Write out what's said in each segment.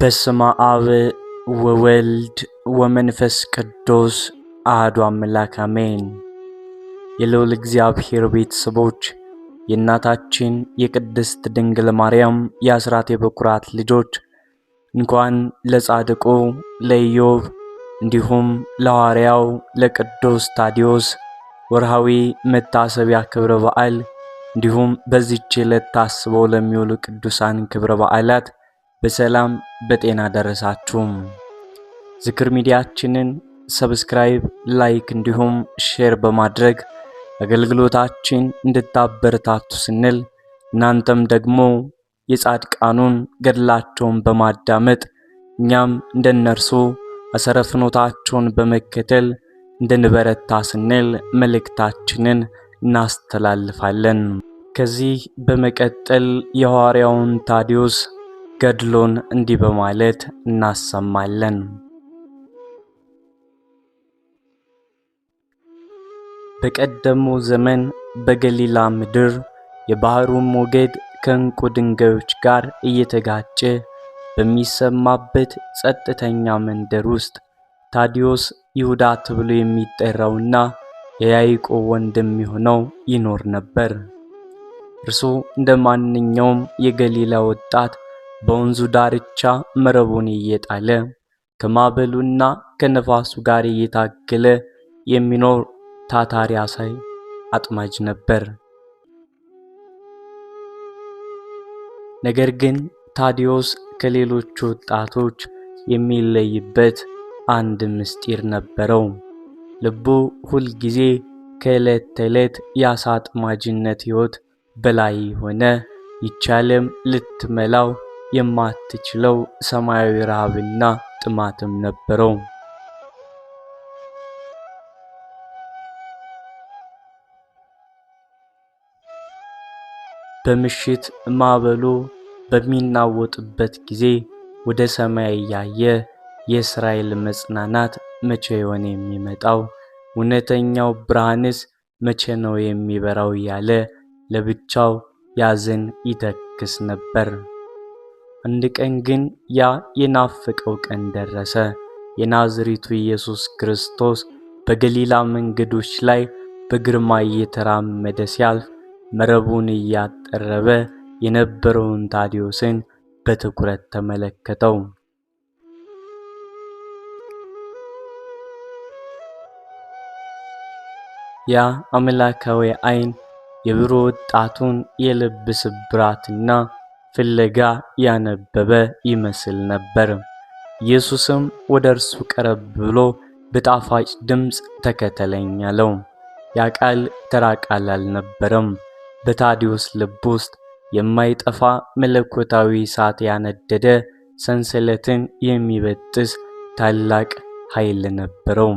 በስመ አብ ወወልድ ወመንፈስ ቅዱስ አሐዱ አምላክ አሜን። የልዑል እግዚአብሔር ቤተሰቦች የእናታችን የቅድስት ድንግል ማርያም የአስራት የበኩራት ልጆች እንኳን ለጻድቁ ለኢዮብ እንዲሁም ለሐዋርያው ለቅዱስ ታዲዮስ ወርሃዊ መታሰቢያ ክብረ በዓል እንዲሁም በዚህች ዕለት ታስበው ለሚውሉ ቅዱሳን ክብረ በዓላት በሰላም በጤና ደረሳችሁ። ዝክር ሚዲያችንን ሰብስክራይብ፣ ላይክ እንዲሁም ሼር በማድረግ አገልግሎታችን እንድታበረታቱ ስንል እናንተም ደግሞ የጻድቃኑን ገድላቸውን በማዳመጥ እኛም እንደነርሱ አሰረ ፍኖታቸውን በመከተል እንድንበረታ ስንል መልእክታችንን እናስተላልፋለን። ከዚህ በመቀጠል የሐዋርያውን ታዲዮስ ገድሎን እንዲህ በማለት እናሰማለን። በቀደመው ዘመን በገሊላ ምድር የባህሩ ሞገድ ከዕንቁ ድንጋዮች ጋር እየተጋጨ በሚሰማበት ጸጥተኛ መንደር ውስጥ ታዲዮስ ይሁዳ ተብሎ የሚጠራውና የያዕቆብ ወንድም የሆነው ይኖር ነበር። እርሱ እንደማንኛውም የገሊላ ወጣት በወንዙ ዳርቻ መረቡን እየጣለ ከማዕበሉና ከነፋሱ ጋር እየታገለ የሚኖር ታታሪ ዓሣ አጥማጅ ነበር። ነገር ግን ታዲዮስ ከሌሎች ወጣቶች የሚለይበት አንድ ምስጢር ነበረው። ልቡ ሁልጊዜ ከዕለት ተዕለት የዓሣ አጥማጅነት ሕይወት በላይ የሆነ ይቻለም ልትመላው የማትችለው ሰማያዊ ረሃብና ጥማትም ነበረው። በምሽት ማዕበሉ በሚናወጥበት ጊዜ ወደ ሰማይ እያየ የእስራኤል መጽናናት መቼ ይሆን የሚመጣው? እውነተኛው ብርሃንስ መቼ ነው የሚበራው? እያለ ለብቻው ያዝን ይተክስ ነበር። አንድ ቀን ግን ያ የናፈቀው ቀን ደረሰ። የናዝሬቱ ኢየሱስ ክርስቶስ በገሊላ መንገዶች ላይ በግርማ እየተራመደ ሲያልፍ መረቡን እያጠረበ የነበረውን ታዲዮስን በትኩረት ተመለከተው። ያ አምላካዊ ዓይን የብሩህ ወጣቱን የልብ ስብራትና ፍለጋ ያነበበ ይመስል ነበር። ኢየሱስም ወደ እርሱ ቀረብ ብሎ በጣፋጭ ድምፅ ተከተለኝ አለው። ያ ቃል ተራ ቃል አልነበረም። በታዲዮስ ልብ ውስጥ የማይጠፋ መለኮታዊ እሳት ያነደደ ሰንሰለትን የሚበጥስ ታላቅ ኃይል ነበረው።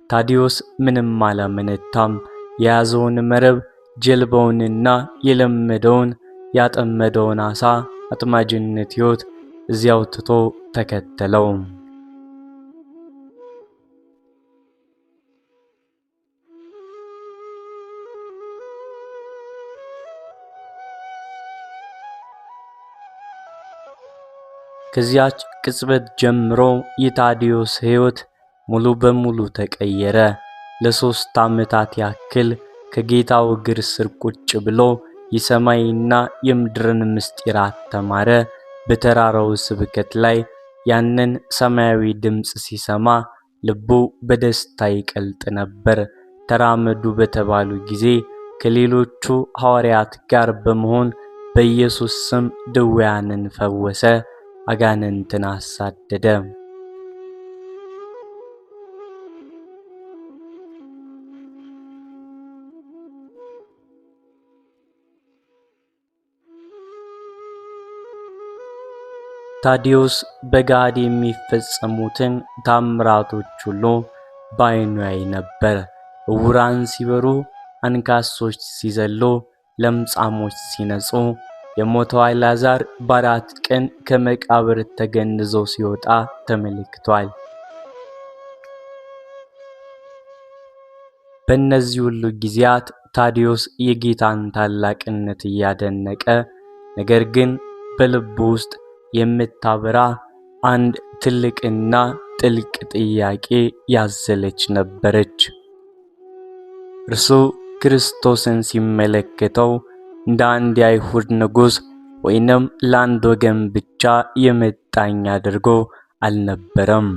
ታዲዮስ ምንም አላመነታም። የያዘውን መረብ፣ ጀልባውንና የለመደውን ያጠመደውን ዓሣ አጥማጅነት ሕይወት እዚያው ትቶ ተከተለው። ከዚያች ቅጽበት ጀምሮ የታዲዮስ ሕይወት ሙሉ በሙሉ ተቀየረ። ለ3 ዓመታት ያክል ከጌታው እግር ስር ቁጭ ብሎ የሰማይና የምድርን ምስጢራት ተማረ። በተራራው ስብከት ላይ ያንን ሰማያዊ ድምፅ ሲሰማ ልቡ በደስታ ይቀልጥ ነበር። ተራመዱ በተባሉ ጊዜ ከሌሎቹ ሐዋርያት ጋር በመሆን በኢየሱስ ስም ድውያንን ፈወሰ፣ አጋንንትን አሳደደ። ታዲዮስ በጋድ የሚፈጸሙትን ታምራቶች ሁሉ በዓይኑ ያይ ነበር። ዕውራን ሲበሩ፣ አንካሶች ሲዘሉ፣ ለምጻሞች ሲነጹ፣ የሞተው አልዓዛር በ4 ቀን ከመቃብር ተገንዞ ሲወጣ ተመልክቷል። በእነዚህ ሁሉ ጊዜያት ታዲዮስ የጌታን ታላቅነት እያደነቀ ነገር ግን በልቡ ውስጥ የምታበራ አንድ ትልቅና ጥልቅ ጥያቄ ያዘለች ነበረች። እርሱ ክርስቶስን ሲመለከተው እንደ አንድ የአይሁድ ንጉሥ ወይንም ለአንድ ወገን ብቻ የመጣኝ አድርጎ አልነበረም።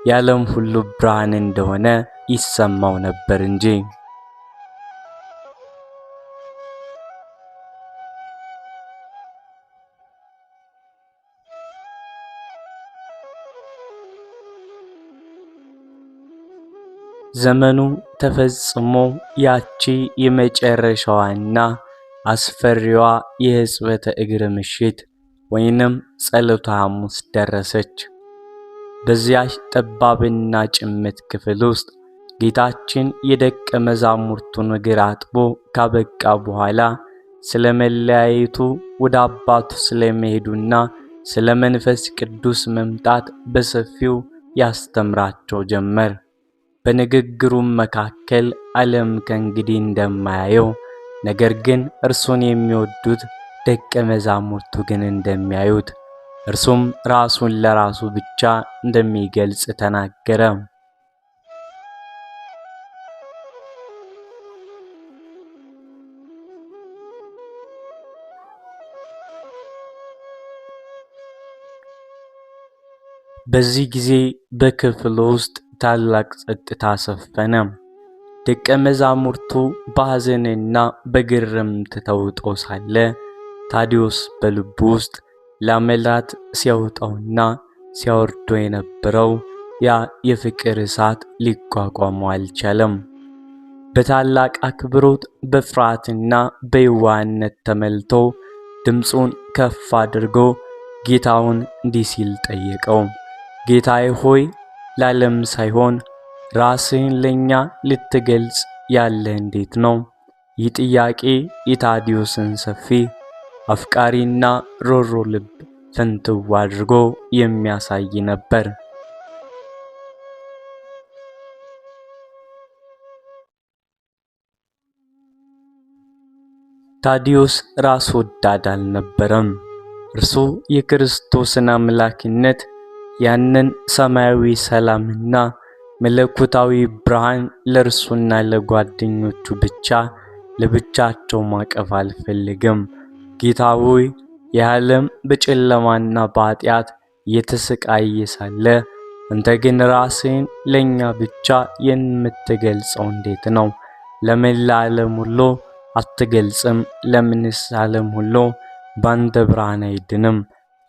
የዓለም ሁሉ ብርሃን እንደሆነ ይሰማው ነበር እንጂ። ዘመኑ ተፈጽሞ ያቺ የመጨረሻዋና አስፈሪዋ የሕጽበተ እግር ምሽት ወይንም ጸሎተ ሐሙስ ደረሰች። በዚያች ጠባብና ጭምት ክፍል ውስጥ ጌታችን የደቀ መዛሙርቱን እግር አጥቦ ካበቃ በኋላ ስለ መለያየቱ፣ ወደ አባቱ ስለመሄዱና ስለ መንፈስ ቅዱስ መምጣት በሰፊው ያስተምራቸው ጀመር። በንግግሩም መካከል ዓለም ከእንግዲህ እንደማያየው፣ ነገር ግን እርሱን የሚወዱት ደቀ መዛሙርቱ ግን እንደሚያዩት፣ እርሱም ራሱን ለራሱ ብቻ እንደሚገልጽ ተናገረ። በዚህ ጊዜ በክፍሉ ውስጥ ታላቅ ጸጥታ ሰፈነ። ደቀ መዛሙርቱ በሐዘንና በግርምት ተውጠው ሳለ ታዲዮስ በልቡ ውስጥ ለዓመታት ሲያወጣውና ሲያወርደው የነበረው ያ የፍቅር እሳት ሊቋቋመው አልቻለም። በታላቅ አክብሮት በፍርሃትና በየዋህነት ተሞልቶ ድምፁን ከፍ አድርጎ ጌታውን እንዲህ ሲል ጠየቀው። ጌታዬ ሆይ፣ ለዓለም ሳይሆን ራስህን ለእኛ ልትገልጽ ያለህ እንዴት ነው? ይህ ጥያቄ የታዲዮስን ሰፊ አፍቃሪና ሮሮ ልብ ፍንትው አድርጎ የሚያሳይ ነበር። ታዲዮስ ራስ ወዳድ አልነበረም። እርሱ የክርስቶስን አምላክነት፣ ያንን ሰማያዊ ሰላምና መለኮታዊ ብርሃን ለእርሱና ለጓደኞቹ ብቻ ለብቻቸው ማቀፍ አልፈልግም። ጌታ ሆይ፣ የዓለም በጨለማና በኃጢአት እየተሰቃየ ሳለ አንተ ግን ራስህን ለእኛ ብቻ የምትገልጸው እንዴት ነው? ለምን ለዓለም ሁሉ አትገልጽም? ለምንስ ዓለም ሁሉ ባንተ ብርሃን አይድንም?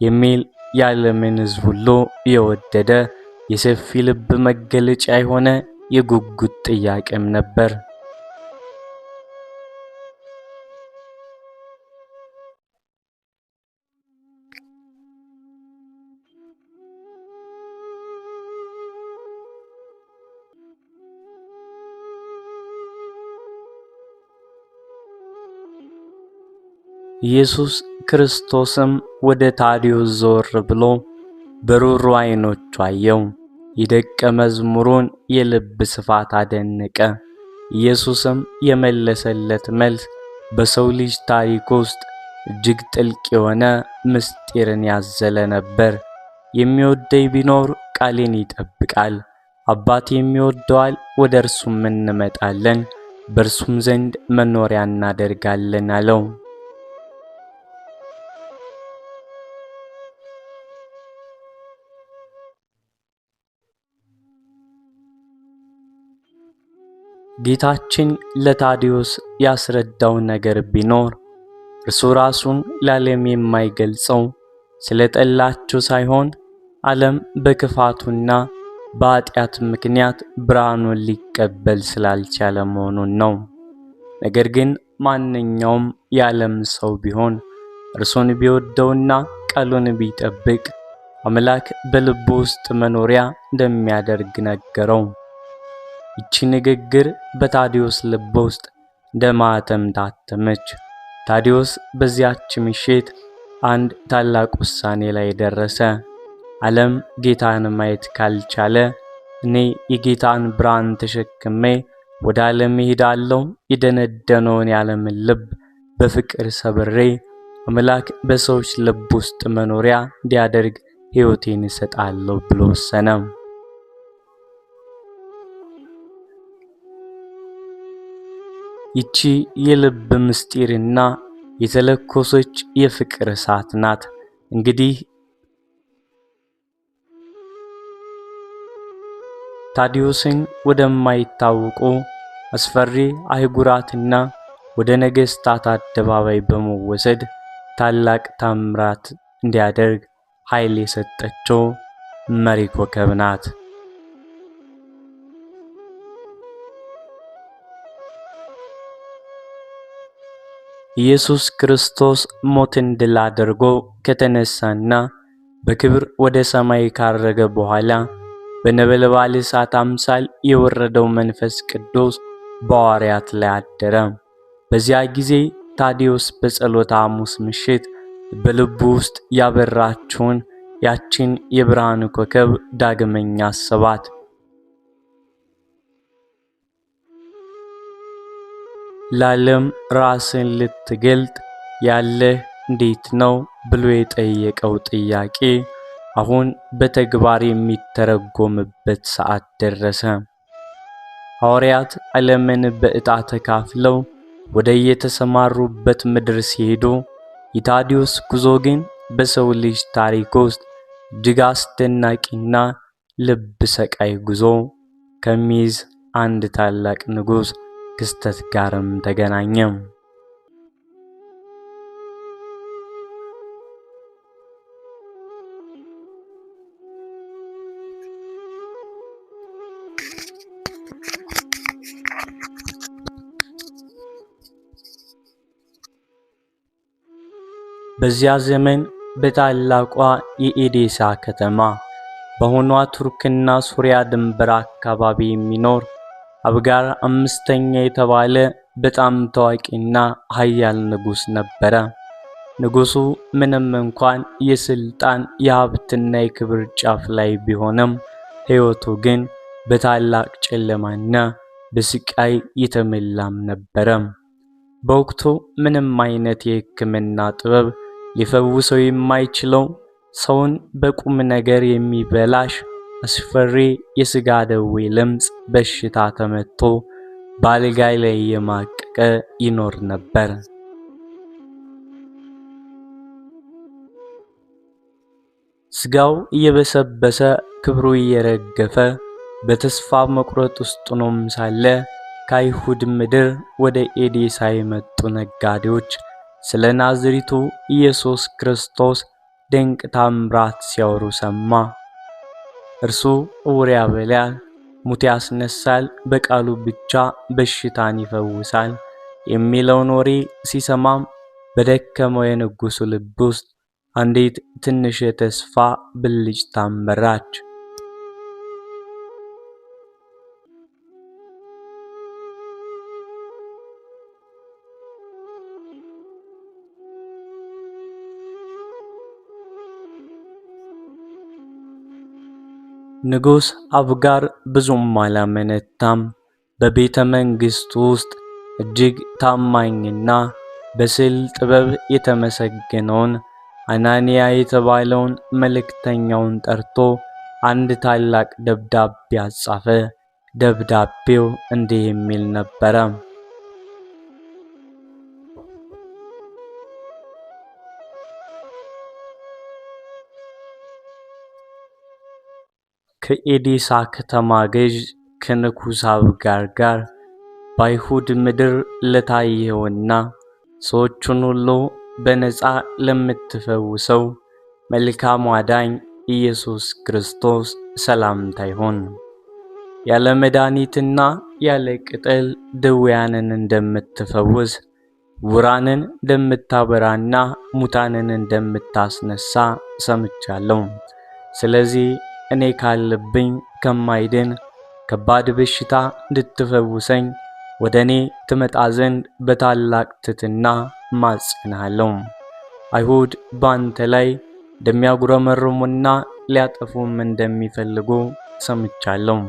የሚል የዓለምን ሕዝብ ሁሉ የወደደ የሰፊ ልብ መገለጫ የሆነ የጉጉት ጥያቄም ነበር። ኢየሱስ ክርስቶስም ወደ ታዲዮስ ዞር ብሎ በሩሩ ዓይኖቹ አየው። የደቀ መዝሙሩን የልብ ስፋት አደነቀ። ኢየሱስም የመለሰለት መልስ በሰው ልጅ ታሪክ ውስጥ እጅግ ጥልቅ የሆነ ምስጢርን ያዘለ ነበር። የሚወደኝ ቢኖር ቃሌን ይጠብቃል። አባቴም ይወደዋል፣ ወደ እርሱም እንመጣለን፣ በእርሱም ዘንድ መኖሪያ እናደርጋለን አለው። ጌታችን ለታዲዮስ ያስረዳው ነገር ቢኖር እርሱ ራሱን ለዓለም የማይገልጸው ስለ ጠላቸው ሳይሆን ዓለም በክፋቱና በኃጢአት ምክንያት ብርሃኑን ሊቀበል ስላልቻለ መሆኑን ነው። ነገር ግን ማንኛውም የዓለም ሰው ቢሆን እርሱን ቢወደውና ቃሉን ቢጠብቅ አምላክ በልቡ ውስጥ መኖሪያ እንደሚያደርግ ነገረው። ይቺ ንግግር በታዲዮስ ልብ ውስጥ እንደ ማኅተም ታተመች። ታዲዮስ በዚያች ምሽት አንድ ታላቅ ውሳኔ ላይ ደረሰ። ዓለም ጌታን ማየት ካልቻለ እኔ የጌታን ብርሃን ተሸክሜ ወደ ዓለም እሄዳለሁ። የደነደነውን የዓለምን ልብ በፍቅር ሰብሬ አምላክ በሰዎች ልብ ውስጥ መኖሪያ እንዲያደርግ ሕይወቴን እሰጣለሁ ብሎ ወሰነ። ይቺ የልብ ምስጢርና የተለኮሰች የፍቅር እሳት ናት። እንግዲህ ታዲዮስን ወደማይታወቁ አስፈሪ አህጉራትና ወደ ነገሥታት አደባባይ በመወሰድ ታላቅ ታምራት እንዲያደርግ ኃይል የሰጠችው መሪ ኮከብ ናት። ኢየሱስ ክርስቶስ ሞትን ድል አድርጎ ከተነሳና በክብር ወደ ሰማይ ካረገ በኋላ በነበልባል እሳት አምሳል የወረደው መንፈስ ቅዱስ በሐዋርያት ላይ አደረ። በዚያ ጊዜ ታዲዮስ በጸሎተ ሐሙስ ምሽት በልቡ ውስጥ ያበራችውን ያችን የብርሃን ኮከብ ዳግመኛ አሰባት። ለዓለም ራስን ልትገልጥ ያለህ እንዴት ነው ብሎ የጠየቀው ጥያቄ አሁን በተግባር የሚተረጎምበት ሰዓት ደረሰ። ሐዋርያት ዓለምን በዕጣ ተካፍለው ወደ የተሰማሩበት ምድር ሲሄዱ የታዲዮስ ጉዞ ግን በሰው ልጅ ታሪክ ውስጥ እጅግ አስደናቂና ልብ ሰቃይ ጉዞ ከሚይዝ አንድ ታላቅ ንጉሥ ክስተት ጋርም ተገናኘ። በዚያ ዘመን በታላቋ የኤዴሳ ከተማ በሆኗ ቱርክና ሱሪያ ድንበር አካባቢ የሚኖር አብጋር አምስተኛ የተባለ በጣም ታዋቂና ኃያል ንጉሥ ነበረ። ንጉሡ ምንም እንኳን የስልጣን የሀብትና የክብር ጫፍ ላይ ቢሆንም ሕይወቱ ግን በታላቅ ጨለማና በስቃይ የተሞላም ነበረ። በወቅቱ ምንም አይነት የሕክምና ጥበብ ሊፈውሰው የማይችለው ሰውን በቁም ነገር የሚበላሽ አስፈሪ የሥጋ ደዌ ለምጽ በሽታ ተመትቶ በአልጋ ላይ የማቀቀ ይኖር ነበር። ሥጋው እየበሰበሰ ክብሩ እየረገፈ በተስፋ መቁረጥ ውስጥ ሆኖም ሳለ ከአይሁድ ምድር ወደ ኤዴሳ የመጡ ነጋዴዎች ስለ ናዝሬቱ ኢየሱስ ክርስቶስ ድንቅ ታምራት ሲያወሩ ሰማ። እርሱ ዕውር ያበላል፣ ሙት ያስነሳል፣ በቃሉ ብቻ በሽታን ይፈውሳል የሚለውን ወሬ ሲሰማም በደከመው የንጉሡ ልብ ውስጥ አንዲት ትንሽ የተስፋ ብልጭታም በራች። ንጉሥ አብጋር ብዙም አላመነታም። በቤተ መንግሥቱ ውስጥ እጅግ ታማኝና በስዕል ጥበብ የተመሰገነውን አናንያ የተባለውን መልእክተኛውን ጠርቶ አንድ ታላቅ ደብዳቤ አጻፈ። ደብዳቤው እንዲህ የሚል ነበረ። ከኤዴሳ ከተማ ገዥ ከንጉሥ አብጋር ጋር በአይሁድ ምድር ለታየውና ሰዎቹን ሁሉ በነፃ ለምትፈውሰው መልካም አዳኝ ኢየሱስ ክርስቶስ ሰላምታ ይሁን። ያለ መድኃኒትና ያለ ቅጠል ድውያንን እንደምትፈውስ፣ ዕውራንን እንደምታበራና ሙታንን እንደምታስነሳ ሰምቻለሁ። ስለዚህ እኔ ካለብኝ ከማይድን ከባድ በሽታ እንድትፈውሰኝ ወደ እኔ ትመጣ ዘንድ በታላቅ ትሕትና እማጸንሃለሁ። አይሁድ በአንተ ላይ እንደሚያጉረመርሙና ሊያጠፉም እንደሚፈልጉ ሰምቻለሁ።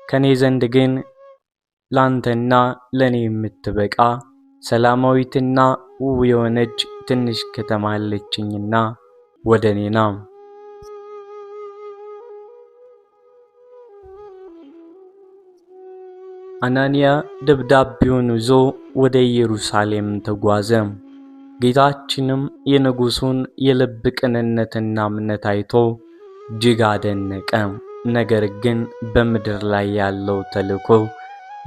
ከኔ ዘንድ ግን ላንተና ለኔ የምትበቃ ሰላማዊትና ውብ የሆነች ትንሽ ከተማ አለችኝና ወደ እኔ ና። አናንያ ደብዳቤውን ይዞ ወደ ኢየሩሳሌም ተጓዘ። ጌታችንም የንጉሡን የልብ ቅንነትና እምነት አይቶ እጅግ አደነቀ። ነገር ግን በምድር ላይ ያለው ተልእኮ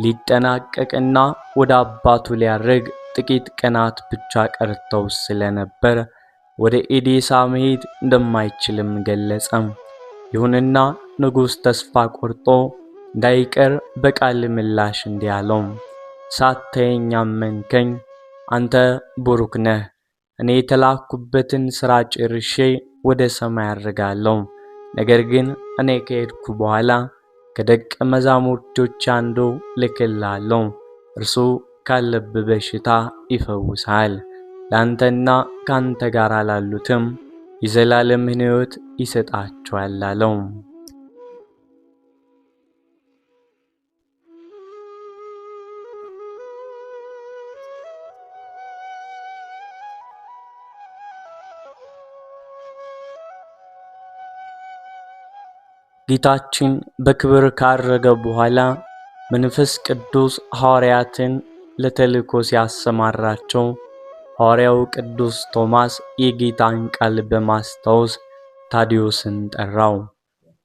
ሊጠናቀቅና ወደ አባቱ ሊያርግ ጥቂት ቀናት ብቻ ቀርተው ስለነበር ወደ ኤዴሳ መሄድ እንደማይችልም ገለጸ። ይሁንና ንጉሥ ተስፋ ቆርጦ እንዳይቀር በቃል ምላሽ እንዲህ አለው። ሳታየኝ አመንከኝ፣ አንተ ቡሩክ ነህ። እኔ የተላኩበትን ሥራ ጨርሼ ወደ ሰማይ አርጋለሁ። ነገር ግን እኔ ከሄድኩ በኋላ ከደቀ መዛሙርቶች አንዱ ልክልሃለሁ። እርሱ ካለብህ በሽታ ይፈውሳል። ላንተና ካንተ ጋር ላሉትም የዘላለምን ሕይወት ይሰጣቸዋል አለው። ጌታችን በክብር ካረገ በኋላ መንፈስ ቅዱስ ሐዋርያትን ለተልእኮ ሲያሰማራቸው ሐዋርያው ቅዱስ ቶማስ የጌታን ቃል በማስታወስ ታዲዮስን ጠራው።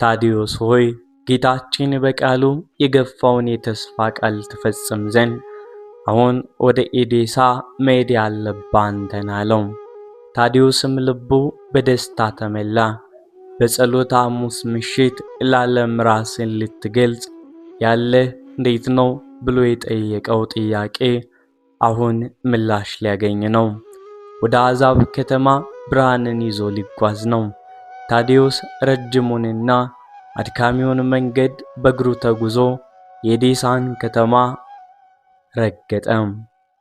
ታዲዮስ ሆይ፣ ጌታችን በቃሉ የገፋውን የተስፋ ቃል ትፈጽም ዘንድ አሁን ወደ ኤዴሳ መሄድ ያለብህ አንተ ነህ አለው። ታዲዮስም ልቡ በደስታ ተመላ። በጸሎተ ሐሙስ ምሽት ለዓለም ራስን ልትገልጽ ያለህ እንዴት ነው ብሎ የጠየቀው ጥያቄ አሁን ምላሽ ሊያገኝ ነው። ወደ አሕዛብ ከተማ ብርሃንን ይዞ ሊጓዝ ነው። ታዲዮስ ረጅሙንና አድካሚውን መንገድ በእግሩ ተጉዞ የኤዴሳን ከተማ ረገጠ፣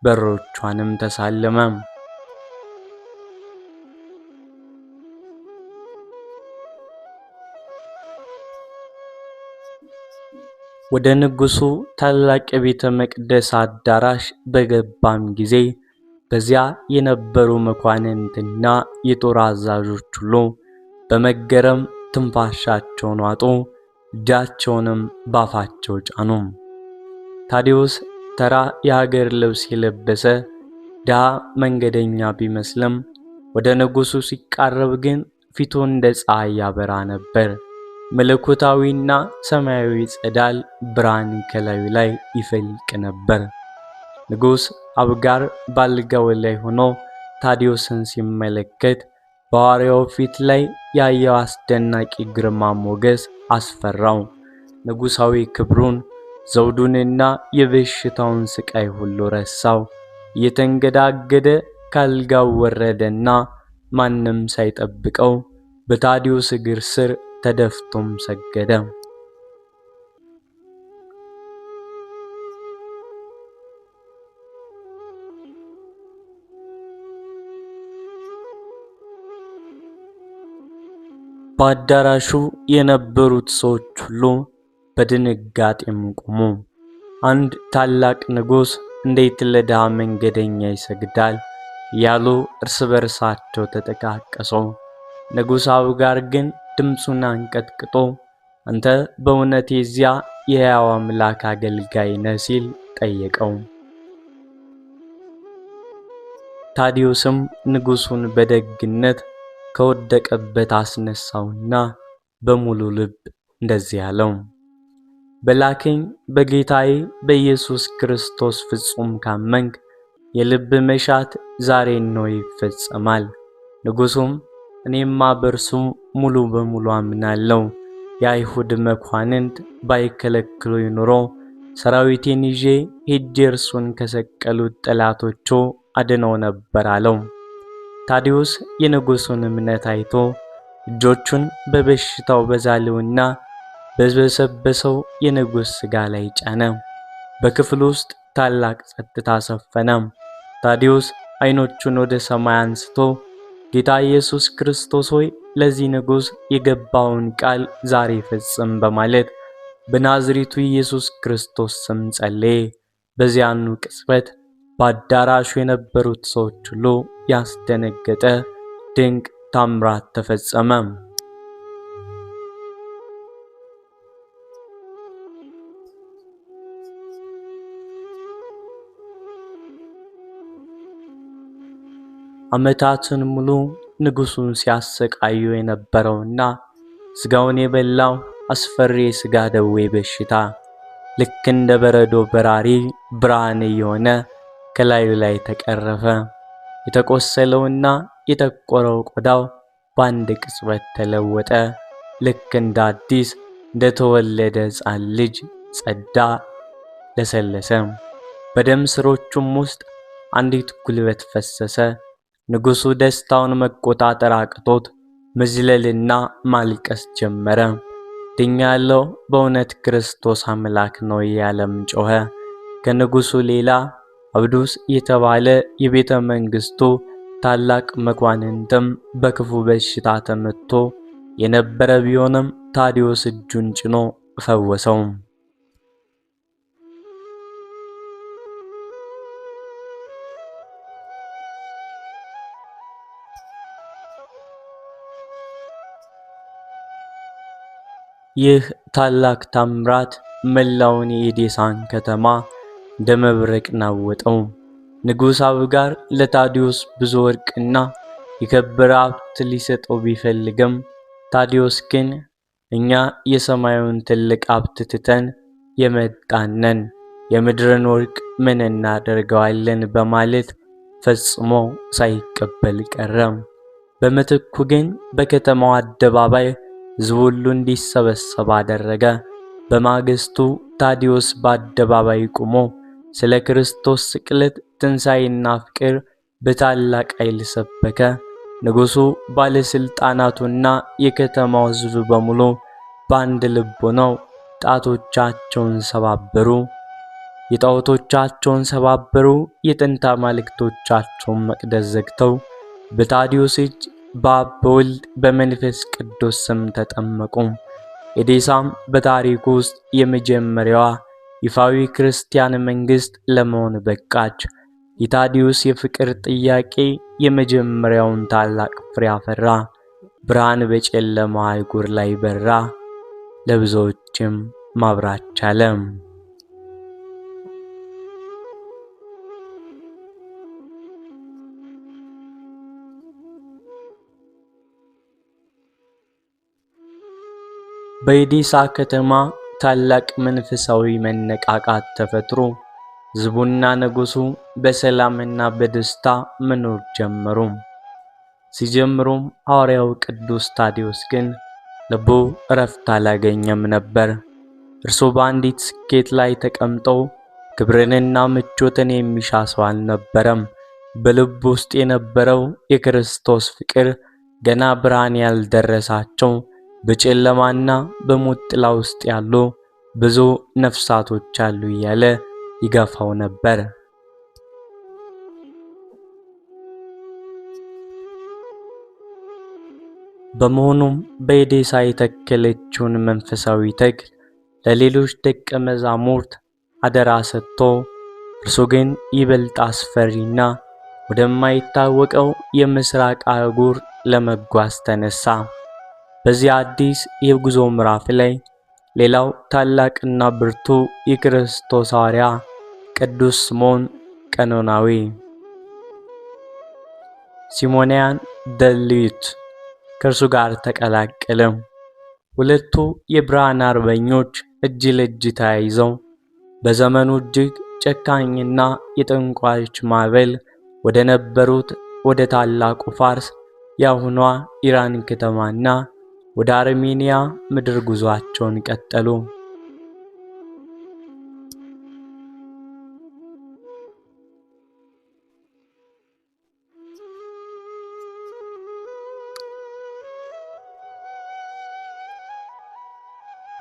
በሮቿንም ተሳለመ። ወደ ንጉሡ ታላቅ የቤተ መቅደስ አዳራሽ በገባም ጊዜ በዚያ የነበሩ መኳንንትና የጦር አዛዦች ሁሉ በመገረም ትንፋሻቸውን ዋጡ፣ እጃቸውንም ባፋቸው ጫኑ። ታዲዮስ ተራ የሀገር ልብስ የለበሰ ድሃ መንገደኛ ቢመስልም ወደ ንጉሡ ሲቃረብ ግን ፊቱ እንደ ፀሐይ ያበራ ነበር። መለኮታዊና ሰማያዊ ጸዳል ብርሃን ከላዩ ላይ ይፈልቅ ነበር። ንጉሥ አብጋር ባልጋው ላይ ሆኖ ታዲዮስን ሲመለከት በሐዋርያው ፊት ላይ ያየው አስደናቂ ግርማ ሞገስ አስፈራው። ንጉሣዊ ክብሩን፣ ዘውዱንና የበሽታውን ስቃይ ሁሉ ረሳው። እየተንገዳገደ ካልጋው ወረደና ማንም ሳይጠብቀው በታዲዮስ እግር ስር ተደፍቶም ሰገደ። በአዳራሹ የነበሩት ሰዎች ሁሉ በድንጋጤም ቆሙ። አንድ ታላቅ ንጉሥ እንዴት ለድሃ መንገደኛ ይሰግዳል እያሉ እርስ በርሳቸው ተጠቃቀሱ። ንጉሥ አብጋር ግን ድምፁን አንቀጥቅጦ አንተ በእውነት የዚያ የሕያው አምላክ አገልጋይ ነህ ሲል ጠየቀው። ታዲዮስም ንጉሡን በደግነት ከወደቀበት አስነሳውና በሙሉ ልብ እንደዚህ አለው፣ በላከኝ በጌታዬ በኢየሱስ ክርስቶስ ፍጹም ካመንክ የልብ መሻት ዛሬ ነው ይፈጸማል። ንጉሡም እኔማ በርሱ ሙሉ በሙሉ አምናለሁ፣ የአይሁድ መኳንንት ባይከለክሉኝ ኑሮ ሰራዊቴን ይዤ ሄጄ እርሱን ከሰቀሉት ጠላቶቹ አድነው ነበር አለው። ታዲዮስ የንጉሡን እምነት አይቶ እጆቹን በበሽታው በዛለውና በበሰበሰው የንጉሥ ሥጋ ላይ ጫነ። በክፍሉ ውስጥ ታላቅ ጸጥታ ሰፈነ። ታዲዮስ ዓይኖቹን ወደ ሰማይ አንስቶ ጌታ ኢየሱስ ክርስቶስ ሆይ ለዚህ ንጉሥ የገባውን ቃል ዛሬ ፈጽም በማለት በናዝሬቱ ኢየሱስ ክርስቶስ ስም ጸለየ። በዚያኑ ቅጽበት በአዳራሹ የነበሩት ሰዎች ሁሉ ያስደነገጠ ድንቅ ታምራት ተፈጸመ። ዓመታትን ሙሉ ንጉሡን ሲያሰቃዩ የነበረውና ሥጋውን የበላው አስፈሪ የሥጋ ደዌ በሽታ ልክ እንደ በረዶ በራሪ ብርሃን እየሆነ ከላዩ ላይ ተቀረፈ። የተቆሰለውና የጠቆረው ቆዳው በአንድ ቅጽበት ተለወጠ። ልክ እንደ አዲስ እንደተወለደ ሕፃን ልጅ ጸዳ፣ ለሰለሰ። በደም ስሮቹም ውስጥ አንዲት ጉልበት ፈሰሰ። ንጉሡ ደስታውን መቆጣጠር አቅቶት መዝለልና ማልቀስ ጀመረ። ድኛለሁ፣ በእውነት ክርስቶስ አምላክ ነው እያለም ጮኸ። ከንጉሡ ሌላ አብዱስ የተባለ የቤተ መንግሥቱ ታላቅ መኳንንትም በክፉ በሽታ ተመትቶ የነበረ ቢሆንም ታዲዮስ እጁን ጭኖ ፈወሰው። ይህ ታላቅ ታምራት መላውን የኤዴሳን ከተማ እንደ መብረቅ ናወጠው። ንጉሥ አብጋር ለታዲዮስ ብዙ ወርቅና የከበረ ሀብት ሊሰጠው ቢፈልግም ታዲዮስ ግን እኛ የሰማዩን ትልቅ ሀብት ትተን የመጣን ነን፣ የምድርን ወርቅ ምን እናደርገዋለን በማለት ፈጽሞ ሳይቀበል ቀረ። በምትኩ ግን በከተማው አደባባይ ሕዝቡ ሁሉ እንዲሰበሰብ አደረገ። በማግስቱ ታዲዮስ በአደባባይ ቆሞ ስለ ክርስቶስ ስቅለት፣ ትንሣኤና ፍቅር በታላቅ ኃይል ሰበከ። ንጉሡ፣ ባለሥልጣናቱና የከተማው ሕዝብ በሙሉ በአንድ ልብ ሆነው ጣቶቻቸውን ሰባበሩ፣ የጣዖቶቻቸውን ሰባበሩ። የጥንት አማልክቶቻቸውን መቅደስ ዘግተው በታዲዮስ እጅ በአብ በወልድ በመንፈስ ቅዱስ ስም ተጠመቁ። ኤዴሳም በታሪክ ውስጥ የመጀመሪያዋ ይፋዊ ክርስቲያን መንግሥት ለመሆን በቃች። የታዲዮስ የፍቅር ጥያቄ የመጀመሪያውን ታላቅ ፍሬ አፈራ። ብርሃን በጨለማ አህጉር ላይ በራ፣ ለብዙዎችም ማብራት ቻለ። በኤዴሳ ከተማ ታላቅ መንፈሳዊ መነቃቃት ተፈጥሮ ሕዝቡና ንጉሡ በሰላምና በደስታ መኖር ጀመሩ። ሲጀምሩም ሐዋርያው ቅዱስ ታዲዮስ ግን ልቡ እረፍት አላገኘም ነበር። እርሱ በአንዲት ስኬት ላይ ተቀምጦ ክብርንና ምቾትን የሚሻ ሰው አልነበረም። በልቡ ውስጥ የነበረው የክርስቶስ ፍቅር ገና ብርሃን ያልደረሳቸው በጨለማና በሞት ጥላ ውስጥ ያሉ ብዙ ነፍሳቶች አሉ እያለ ይገፋው ነበር። በመሆኑም በኤዴሳ የተከለችውን መንፈሳዊ ተክል ለሌሎች ደቀ መዛሙርት አደራ ሰጥቶ እርሱ ግን ይበልጥ አስፈሪና ወደማይታወቀው የምስራቅ አህጉር ለመጓዝ ተነሳ። በዚህ አዲስ የጉዞ ምዕራፍ ላይ ሌላው ታላቅና ብርቱ የክርስቶስ ሐዋርያ ቅዱስ ስምዖን ቀኖናዊ ሲሞናያን ደልዩት ከእርሱ ጋር ተቀላቀለ። ሁለቱ የብርሃን አርበኞች እጅ ለእጅ ተያይዘው በዘመኑ እጅግ ጨካኝና የጠንቋዮች ማዕበል ወደ ነበሩት ወደ ታላቁ ፋርስ የአሁኗ ኢራን ከተማና ወደ አርሜኒያ ምድር ጉዟቸውን ቀጠሉ።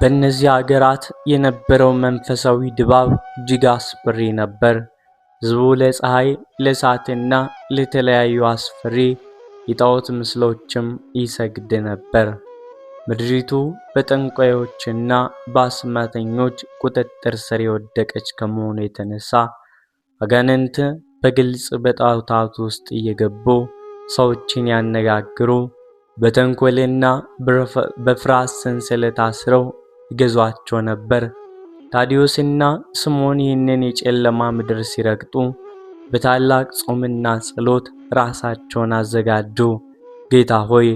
በእነዚህ አገራት የነበረው መንፈሳዊ ድባብ እጅግ አስፈሪ ነበር። ሕዝቡ ለፀሐይ፣ ለእሳትና ለተለያዩ አስፈሪ የጣዖት ምስሎችም ይሰግድ ነበር። ምድሪቱ በጠንቋዮችና በአስማተኞች ቁጥጥር ስር የወደቀች ከመሆኑ የተነሳ አጋንንት በግልጽ በጣዖታት ውስጥ እየገቡ ሰዎችን ያነጋግሩ፣ በተንኮልና በፍርሃት ሰንሰለት አስረው ይገዟቸው ነበር። ታዲዮስና ስምዖን ይህንን የጨለማ ምድር ሲረግጡ በታላቅ ጾምና ጸሎት ራሳቸውን አዘጋጁ። ጌታ ሆይ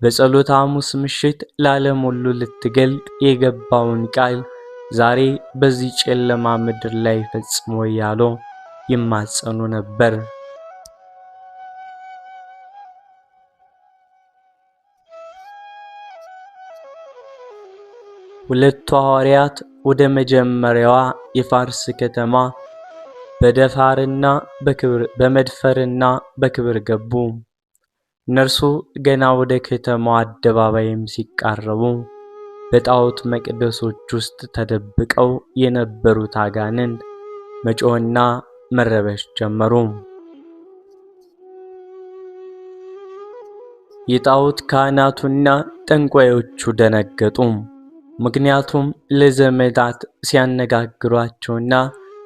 በጸሎተ ሐሙስ ምሽት ለዓለም ሁሉ ልትገልጥ የገባውን ቃል ዛሬ በዚህ ጨለማ ምድር ላይ ፈጽሞ እያሉ ይማጸኑ ነበር። ሁለቱ ሐዋርያት ወደ መጀመሪያዋ የፋርስ ከተማ በመድፈርና በክብር ገቡ። እነርሱ ገና ወደ ከተማው አደባባይም ሲቃረቡ በጣዖት መቅደሶች ውስጥ ተደብቀው የነበሩት አጋንንት መጮህና መረበሽ ጀመሩ። የጣዖት ካህናቱና ጠንቋዮቹ ደነገጡ። ምክንያቱም ለዘመናት ሲያነጋግሯቸውና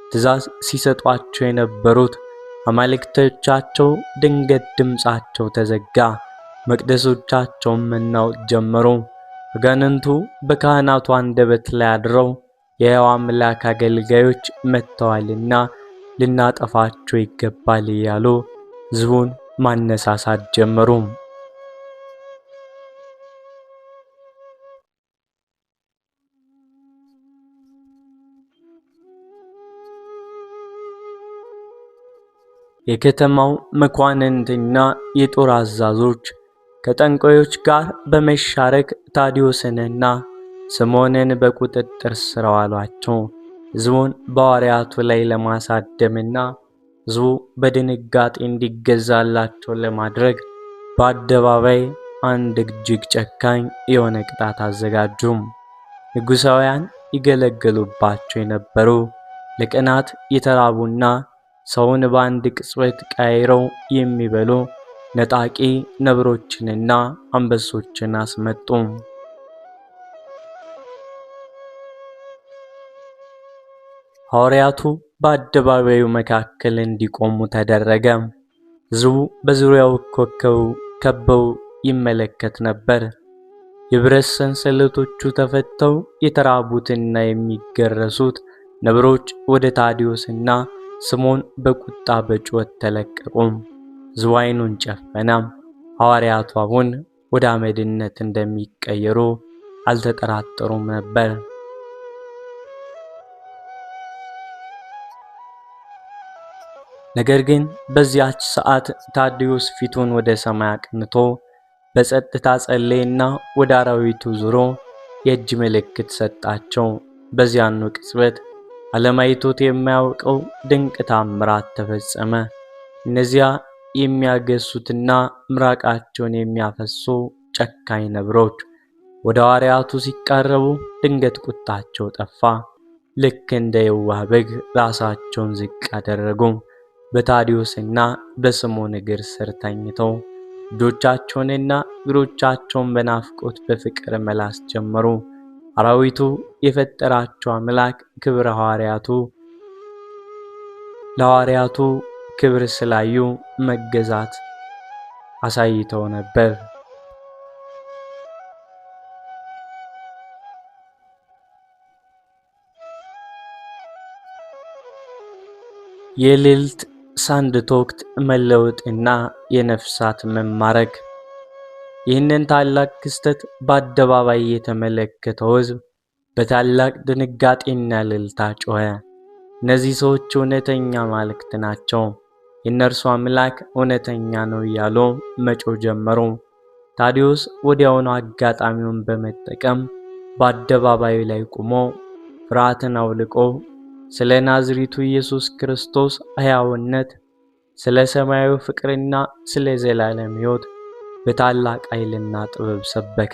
ትእዛዝ ሲሰጧቸው የነበሩት አማልክቶቻቸው ድንገት ድምፃቸው ተዘጋ፣ መቅደሶቻቸውም መናወጥ ጀመሩ። አጋንንቱ በካህናቱ አንደበት ላይ አድረው የሕያው አምላክ አገልጋዮች መጥተዋልና ልናጠፋቸው ይገባል እያሉ ሕዝቡን ማነሳሳት ጀመሩ። የከተማው መኳንንትና የጦር አዛዦች ከጠንቋዮች ጋር በመሻረክ ታዲዮስንና ስምዖንን በቁጥጥር ስር አዋሏቸው። ሕዝቡን በሐዋርያቱ ላይ ለማሳደምና ሕዝቡ በድንጋጤ እንዲገዛላቸው ለማድረግ በአደባባይ አንድ እጅግ ጨካኝ የሆነ ቅጣት አዘጋጁ። ንጉሣውያን ይገለገሉባቸው የነበሩ ለቀናት የተራቡና ሰውን በአንድ ቅጽበት ቀይረው የሚበሉ ነጣቂ ነብሮችንና አንበሶችን አስመጡ። ሐዋርያቱ በአደባባዩ መካከል እንዲቆሙ ተደረገ። ሕዝቡ በዙሪያው ከበው ይመለከት ነበር። የብረት ሰንሰለቶቹ ተፈተው የተራቡትና የሚገረዙት ነብሮች ወደ ታዲዮስና ስምዖን በቁጣ በጩኸት ተለቀቁ። ሕዝቡ ዓይኑን ጨፈነ። ሐዋርያቱ አሁን ወደ አመድነት እንደሚቀየሩ አልተጠራጠሩም ነበር። ነገር ግን በዚያች ሰዓት ታዲዮስ ፊቱን ወደ ሰማይ አቅንቶ በጸጥታ ጸለየና ወደ አራዊቱ ዙሮ የእጅ ምልክት ሰጣቸው። በዚያኑ ቅጽበት ዓለም አይቶት የማያውቀው ድንቅ ታምራት ተፈጸመ። እነዚያ የሚያገሱትና ምራቃቸውን የሚያፈሱ ጨካኝ ነብሮች ወደ ሐዋርያቱ ሲቃረቡ ድንገት ቁጣቸው ጠፋ። ልክ እንደ የዋህ በግ ራሳቸውን ዝቅ አደረጉ። በታዲዮስና በስምዖን እግር ስር ተኝተው እጆቻቸውንና እግሮቻቸውን በናፍቆት በፍቅር መላስ ጀመሩ። አራዊቱ የፈጠራቸው አምላክ ለሐዋርያቱ ክብር ስላዩ መገዛት አሳይተው ነበር። የልዕልት ሳንድቶክት መለወጥና የነፍሳት መማረክ። ይህንን ታላቅ ክስተት በአደባባይ የተመለከተው ሕዝብ በታላቅ ድንጋጤና እልልታ ጮኸ። እነዚህ ሰዎች እውነተኛ አማልክት ናቸው፣ የእነርሱ አምላክ እውነተኛ ነው እያሉ መጮህ ጀመሩ። ታዲዮስ ወዲያውኑ አጋጣሚውን በመጠቀም በአደባባዩ ላይ ቆሞ ፍርሃትን አውልቆ ስለ ናዝሬቱ ኢየሱስ ክርስቶስ ሕያውነት፣ ስለ ሰማያዊ ፍቅርና ስለ ዘላለም ሕይወት በታላቅ ኃይልና ጥበብ ሰበከ።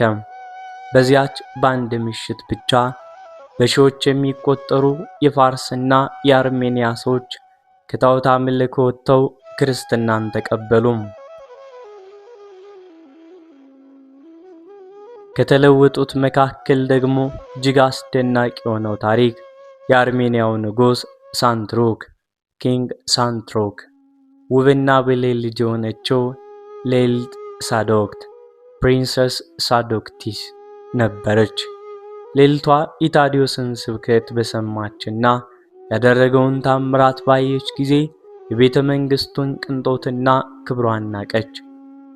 በዚያች በአንድ ምሽት ብቻ በሺዎች የሚቆጠሩ የፋርስና የአርሜንያ ሰዎች ከጣዖት አምልኮ ወጥተው ክርስትናን ተቀበሉ። ከተለወጡት መካከል ደግሞ እጅግ አስደናቂ የሆነው ታሪክ የአርሜንያው ንጉሥ ሳንትሮክ ኪንግ ሳንትሮክ ውብና ብልህ ልጅ የሆነችው ልዕልት ሳዶክት ፕሪንሰስ ሳዶክቲስ ነበረች። ሌሊቷ የታዲዮስን ስብከት በሰማችና ያደረገውን ታምራት ባየች ጊዜ የቤተ መንግሥቱን ቅንጦትና ክብሯን ናቀች።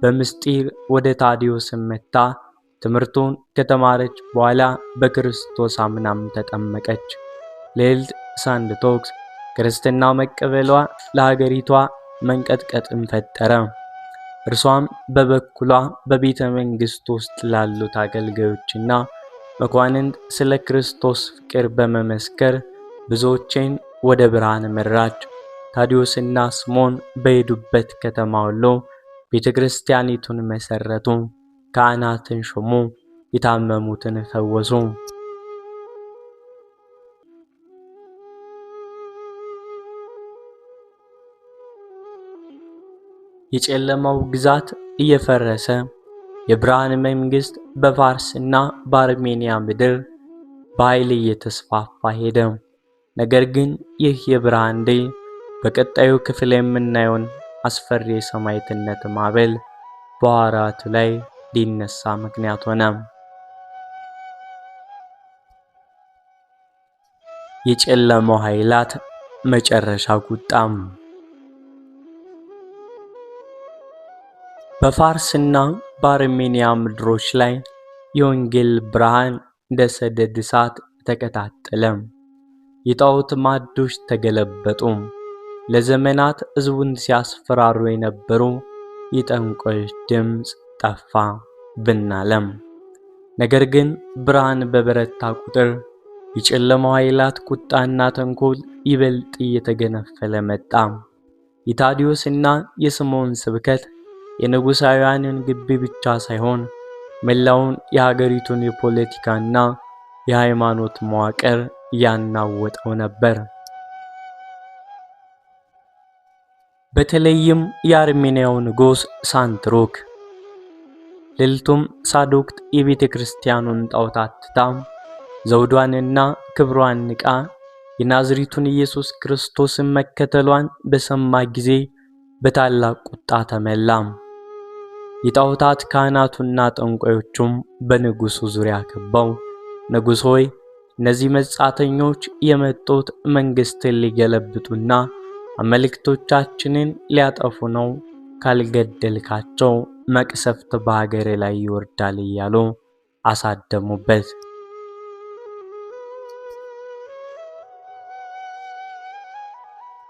በምስጢር ወደ ታዲዮስ መጥታ ትምህርቱን ከተማረች በኋላ በክርስቶስ አምናም ተጠመቀች። ልዕልት ሳንዶክስ ክርስትና መቀበሏ ለሀገሪቷ መንቀጥቀጥን ፈጠረ። እርሷም በበኩሏ በቤተ መንግሥቱ ውስጥ ላሉት አገልጋዮችና መኳንንት ስለ ክርስቶስ ፍቅር በመመስከር ብዙዎችን ወደ ብርሃን መራች። ታዲዮስና ስምዖን በሄዱበት ከተማ ሁሉ ቤተ ክርስቲያኒቱን መሰረቱ፣ ካህናትን ሾሙ፣ የታመሙትን ፈወሱ። የጨለማው ግዛት እየፈረሰ የብርሃን መንግሥት በፋርስና በአርሜኒያ ምድር በኃይል እየተስፋፋ ሄደ። ነገር ግን ይህ የብርሃን ድል በቀጣዩ ክፍል የምናየውን አስፈሪ የሰማዕትነት ማዕበል በሐዋርያቱ ላይ ሊነሳ ምክንያት ሆነ። የጨለማው ኃይላት መጨረሻ ቁጣም። በፋርስና በአርሜኒያ ምድሮች ላይ የወንጌል ብርሃን እንደ ሰደድ እሳት ተቀጣጠለ። የጣዖት ማዕዶች ተገለበጡ። ለዘመናት ሕዝቡን ሲያስፈራሩ የነበሩ የጠንቋዮች ድምፅ ጠፋ ብናለም። ነገር ግን ብርሃን በበረታ ቁጥር የጨለማው ኃይላት ቁጣና ተንኮል ይበልጥ እየተገነፈለ መጣ። የታዲዮስና የስምዖን ስብከት የንጉሣውያንን ግቢ ብቻ ሳይሆን መላውን የሀገሪቱን የፖለቲካና የሃይማኖት መዋቅር ያናወጠው ነበር። በተለይም የአርሜኒያው ንጉሥ ሳንትሮክ ልዕልቱም ሳዶክት የቤተ ክርስቲያኑን ጣዖታት ትታ ዘውዷንና ክብሯን ንቃ የናዝሬቱን ኢየሱስ ክርስቶስን መከተሏን በሰማ ጊዜ በታላቅ ቁጣ ተመላ። የጣዖታት ካህናቱና ጠንቋዮቹም በንጉሡ ዙሪያ ከበው፣ ንጉሥ ሆይ፣ እነዚህ መጻተኞች የመጡት መንግሥትን ሊገለብጡና አማልክቶቻችንን ሊያጠፉ ነው፣ ካልገደልካቸው መቅሰፍት በሀገር ላይ ይወርዳል እያሉ አሳደሙበት።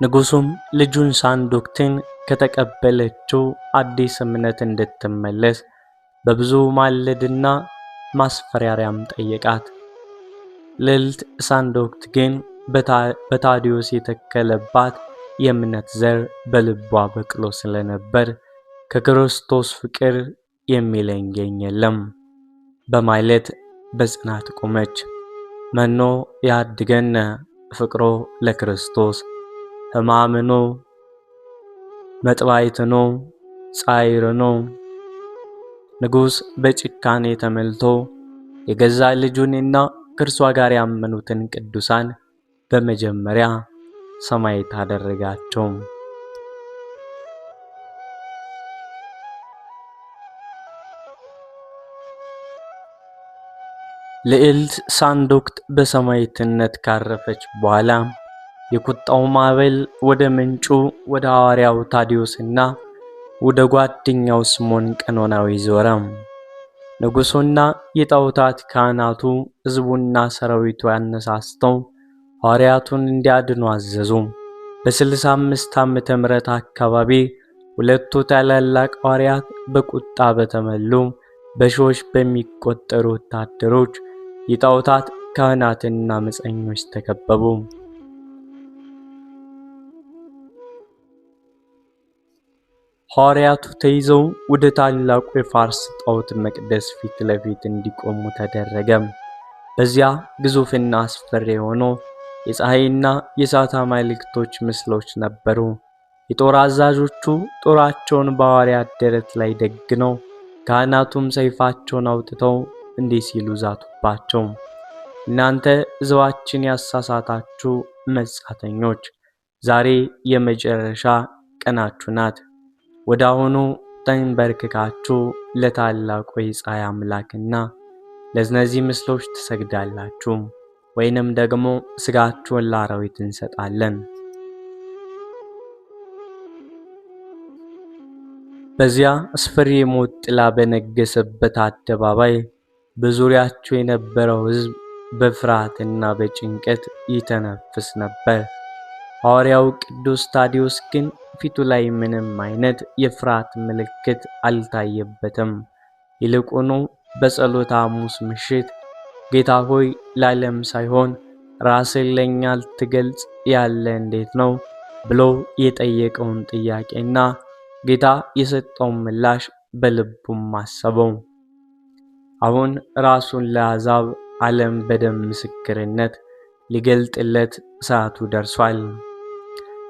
ንጉሡም ልጁን ሳንዶክትን ከተቀበለችው አዲስ እምነት እንድትመለስ በብዙ ማለድና ማስፈራሪያም ጠየቃት። ልዕልት ሳንዶክት ግን በታዲዮስ የተከለባት የእምነት ዘር በልቧ በቅሎ ስለነበር ከክርስቶስ ፍቅር የሚለየኝ የለም በማለት በጽናት ቆመች። መኖ ያድገነ ፍቅሮ ለክርስቶስ ሕማምኖ መጥባይትኖ ጻይርኖ። ንጉሥ በጭካኔ ተመልቶ የገዛ ልጁንና ከእርሷ ጋር ያመኑትን ቅዱሳን በመጀመሪያ ሰማዕት አደረጋቸው። ልዕልት ሳንዶክት በሰማዕትነት ካረፈች በኋላ የቁጣው ማዕበል ወደ ምንጩ ወደ ሐዋርያው ታዲዮስና ወደ ጓደኛው ስምዖን ቀኖናዊ ዞረ። ንጉሡና የጣዖታት ካህናቱ ሕዝቡና ሰራዊቱ ያነሳስተው ሐዋርያቱን እንዲያድኑ አዘዙ። በ65 ዓመተ ምህረት አካባቢ ሁለቱ ታላላቅ ሐዋርያት በቁጣ በተሞሉ በሺዎች በሚቆጠሩ ወታደሮች የጣዖታት ካህናትና አመፀኞች ተከበቡ። ሐዋርያቱ ተይዘው ወደ ታላቁ የፋርስ ጣዖት መቅደስ ፊት ለፊት እንዲቆሙ ተደረገ። በዚያ ግዙፍና አስፈሪ ሆኖ የፀሐይና የእሳት አማልክቶች ምስሎች ነበሩ። የጦር አዛዦቹ ጦራቸውን በሐዋርያት ደረት ላይ ደግነው፣ ካህናቱም ሰይፋቸውን አውጥተው እንዲህ ሲሉ ዛቱባቸው። እናንተ ሕዝባችን ያሳሳታችሁ መጻተኞች፣ ዛሬ የመጨረሻ ቀናችሁ ናት። ወደ አሁኑ ተንበርክካችሁ ለታላቁ የፀሐይ አምላክና ለእነዚህ ምስሎች ትሰግዳላችሁ፣ ወይንም ደግሞ ሥጋችሁን ለአራዊት እንሰጣለን። በዚያ አስፈሪ የሞት ጥላ በነገሰበት አደባባይ በዙሪያቸው የነበረው ሕዝብ በፍርሃትና በጭንቀት ይተነፍስ ነበር። ሐዋርያው ቅዱስ ታዲዮስ ግን ፊቱ ላይ ምንም አይነት የፍርሃት ምልክት አልታየበትም። ይልቁኑ በጸሎተ ሐሙስ ምሽት ጌታ ሆይ ለዓለም ሳይሆን ራስን ለእኛ ልትገልጽ ያለ እንዴት ነው ብሎ የጠየቀውን ጥያቄና ጌታ የሰጠውን ምላሽ በልቡም አሰበው። አሁን ራሱን ለአሕዛብ ዓለም በደም ምስክርነት ሊገልጥለት ሰዓቱ ደርሷል።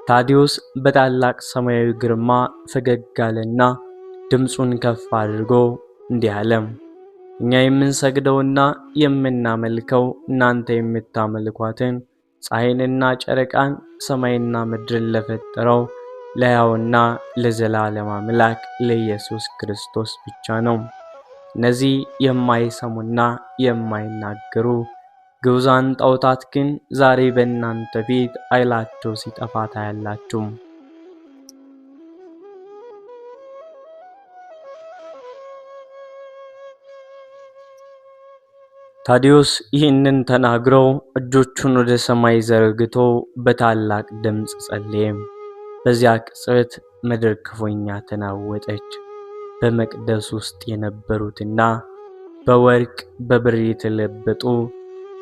ታዲዮስ በታላቅ ሰማያዊ ግርማ ፈገግ አለና ድምፁን ከፍ አድርጎ እንዲህ አለ። እኛ የምንሰግደውና የምናመልከው እናንተ የምታመልኳትን ፀሐይንና ጨረቃን ሰማይና ምድርን ለፈጠረው ለሕያውና ለዘላለም አምላክ ለኢየሱስ ክርስቶስ ብቻ ነው። እነዚህ የማይሰሙና የማይናገሩ ግዑዛን ጣዖታት ግን ዛሬ በእናንተ ፊት ኃይላቸው ሲጠፋ ታያላችሁ። ታዲዮስ ይህንን ተናግሮ እጆቹን ወደ ሰማይ ዘርግቶ በታላቅ ድምፅ ጸለየ። በዚያ ቅጽበት ምድር ክፉኛ ተናወጠች። በመቅደስ ውስጥ የነበሩትና በወርቅ በብር የተለበጡ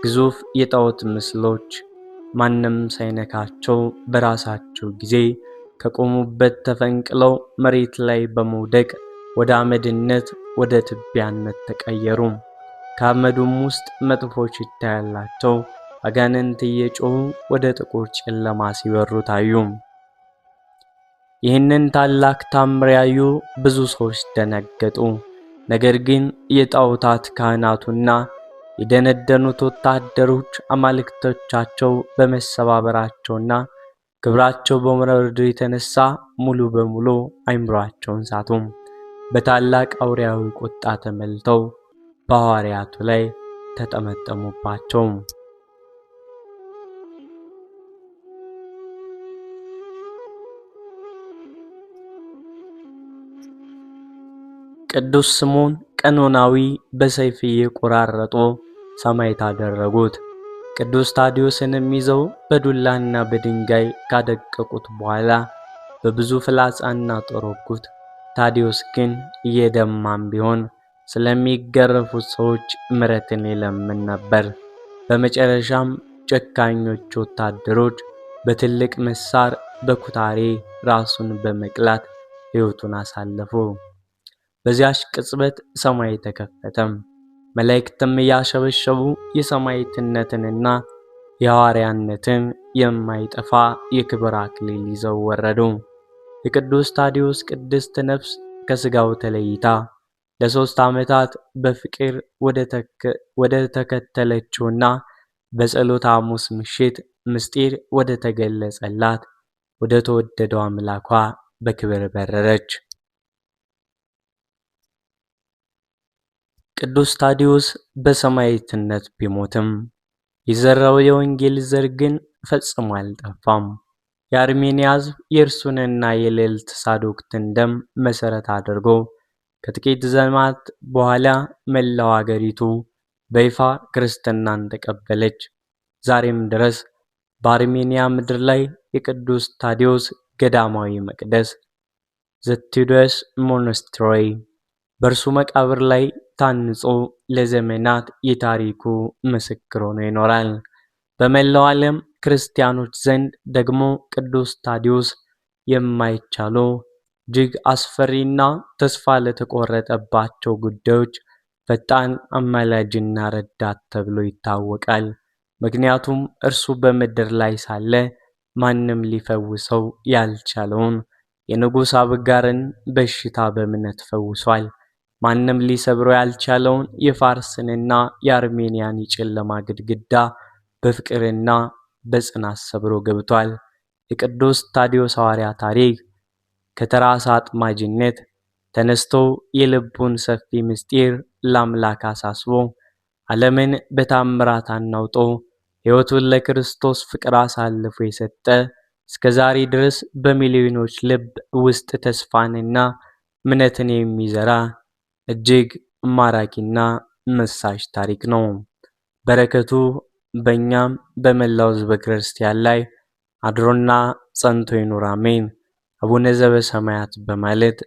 ግዙፍ የጣዖት ምስሎች ማንም ሳይነካቸው በራሳቸው ጊዜ ከቆሙበት ተፈንቅለው መሬት ላይ በመውደቅ ወደ አመድነት ወደ ትቢያነት ተቀየሩ። ከአመዱም ውስጥ መጥፎ ሽታ ያላቸው አጋንንት እየጮሁ ወደ ጥቁር ጨለማ ሲበሩ ታዩ። ይህንን ታላቅ ታምር ያዩ ብዙ ሰዎች ደነገጡ። ነገር ግን የጣዖታት ካህናቱና የደነደኑት ወታደሮች አማልክቶቻቸው በመሰባበራቸውና ክብራቸው በመውረዱ የተነሳ ሙሉ በሙሉ አይምሯቸውን ሳቱ። በታላቅ አውሬያዊ ቁጣ ተመልተው በሐዋርያቱ ላይ ተጠመጠሙባቸው። ቅዱስ ስምዖን ቀኖናዊ በሰይፍ እየቆራረጡ ሰማዕት አደረጉት። ቅዱስ ታዲዮስንም ይዘው በዱላና በድንጋይ ካደቀቁት በኋላ በብዙ ፍላጻና ጦር ወጉት። ታዲዮስ ግን እየደማም ቢሆን ስለሚገረፉት ሰዎች ምሕረትን ይለምን ነበር። በመጨረሻም ጨካኞች ወታደሮች በትልቅ ምሳር በኩታሬ ራሱን በመቅላት ሕይወቱን አሳለፉ። በዚያች ቅጽበት ሰማይ ተከፈተም። መላእክትም እያሸበሸቡ የሰማዕትነትንና የሐዋርያነትን የማይጠፋ የክብር አክሊል ይዘው ወረዱ። የቅዱስ ታዲዮስ ቅድስት ነፍስ ከሥጋው ተለይታ ለ3 ዓመታት በፍቅር ወደ ተከተለችውና በጸሎተ ሐሙስ ምሽት ምስጢር ወደ ተገለጸላት ወደ ተወደደው አምላኳ በክብር በረረች። ቅዱስ ታዲዮስ በሰማዕትነት ቢሞትም የዘራው የወንጌል ዘር ግን ፈጽሞ አልጠፋም። የአርሜንያ ሕዝብ የእርሱንና የልዕልት ሳዶክትን ደም መሠረት አድርጎ ከጥቂት ዘመናት በኋላ መላው አገሪቱ በይፋ ክርስትናን ተቀበለች። ዛሬም ድረስ በአርሜንያ ምድር ላይ የቅዱስ ታዲዮስ ገዳማዊ መቅደስ ዘቴዎዶስ ሞናስትሪ በእርሱ መቃብር ላይ ታንጾ ለዘመናት የታሪኩ ምስክር ሆኖ ይኖራል። በመላው ዓለም ክርስቲያኖች ዘንድ ደግሞ ቅዱስ ታዲዮስ የማይቻሉ እጅግ አስፈሪና ተስፋ ለተቆረጠባቸው ጉዳዮች ፈጣን አማላጅና ረዳት ተብሎ ይታወቃል። ምክንያቱም እርሱ በምድር ላይ ሳለ ማንም ሊፈውሰው ያልቻለውን የንጉሥ አብጋርን በሽታ በእምነት ፈውሷል። ማንም ሊሰብረው ያልቻለውን የፋርስንና የአርሜንያን የጨለማ ግድግዳ በፍቅርና በጽናት ሰብሮ ገብቷል። የቅዱስ ታዲዮስ ሐዋርያ ታሪክ ከተራ አሳ አጥማጅነት ተነስቶ የልቡን ሰፊ ምስጢር ለአምላክ አሳስቦ ዓለምን በታምራት አናውጦ ሕይወቱን ለክርስቶስ ፍቅር አሳልፎ የሰጠ እስከ ዛሬ ድረስ በሚሊዮኖች ልብ ውስጥ ተስፋንና እምነትን የሚዘራ እጅግ ማራኪና መሳጭ ታሪክ ነው። በረከቱ በእኛም በመላው ሕዝበ ክርስቲያን ላይ አድሮና ጸንቶ ይኑር አሜን። አቡነ ዘበሰማያት በማለት